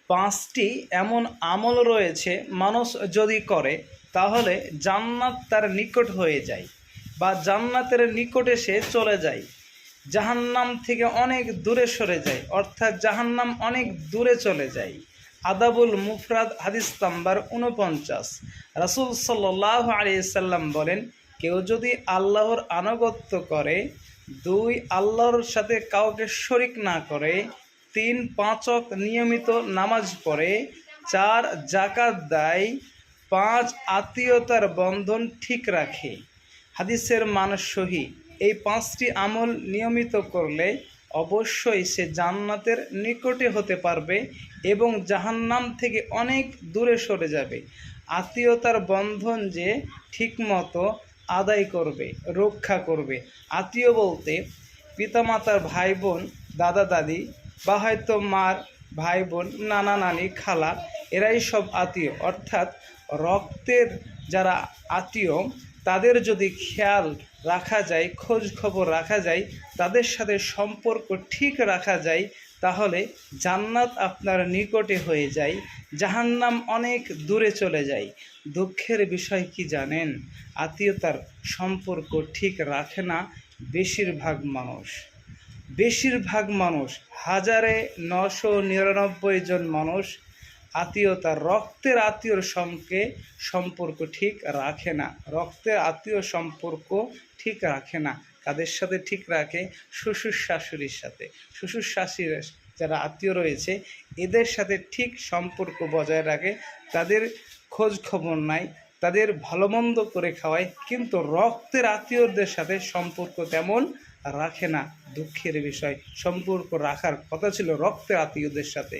পাঁচটি এমন আমল রয়েছে মানুষ যদি করে তাহলে জান্নাত তার নিকট হয়ে যায় বা জান্নাতের নিকটে সে চলে যায়, জাহান্নাম থেকে অনেক দূরে সরে যায়, অর্থাৎ জাহান্নাম অনেক দূরে চলে যায়। আদাবুল মুফরাদ হাদিস নাম্বার 49। রাসূল সাল্লাল্লাহু আলাইহি সাল্লাম বলেন, কেউ যদি আল্লাহর আনুগত্য করে, 2 আল্লাহর সাথে কাউকে শরিক না করে, 3 5 ওয়াক্ত নিয়মিত নামাজ পড়ে, 4 যাকাত দেয়, 5 আত্মীয়তার বন্ধন ঠিক রাখে, হাদিসের মান সহি, এই 5টি আমল নিয়মিত করলে অবশ্যই সে জান্নাতের নিকটে হতে পারবে এবং জাহান্নাম থেকে অনেক দূরে সরে যাবে। আত্মীয়তার বন্ধন যে ঠিকমতো আদায় করবে, রক্ষা করবে। আত্মীয় বলতে পিতামাতার ভাই বোন, দাদা দাদি, বা হয়তো মার ভাই বোন, নানা নানি, খালা, এরাই সব আত্মীয়। অর্থাৎ রক্তের যারা আত্মীয় তাদের যদি খেয়াল রাখা যায়, খোঁজ খবর রাখা যায়, তাদের সাথে সম্পর্ক ঠিক রাখা যায়, তাহলে জান্নাত আপনার নিকটে হয়ে যায়, জাহান্নাম অনেক দূরে চলে যায়। দুঃখের বিষয় কি জানেন? আত্মীয়তার সম্পর্ক ঠিক রাখে না বেশিরভাগ মানুষ 1999 জন মানুষ আত্মীয়তার রক্তের আত্মীয়র সঙ্গে সম্পর্ক ঠিক রাখে না। রক্তের আত্মীয় সম্পর্ক ঠিক রাখে না। কাদের সাথে ঠিক রাখে? শ্বশুর শাশুড়ির সাথে। শ্বশুর শাশুড়ির যারা আত্মীয় রয়েছে এদের সাথে ঠিক সম্পর্ক বজায় রাখে, তাদের খোঁজ খবর নাই, তাদের ভালো মন্দ করে খাওয়ায়, কিন্তু রক্তের আত্মীয়দের সাথে সম্পর্ক তেমন রাখে না। দুঃখের বিষয়, সম্পর্ক রাখার কথা ছিল রক্তের আত্মীয়দের সাথে।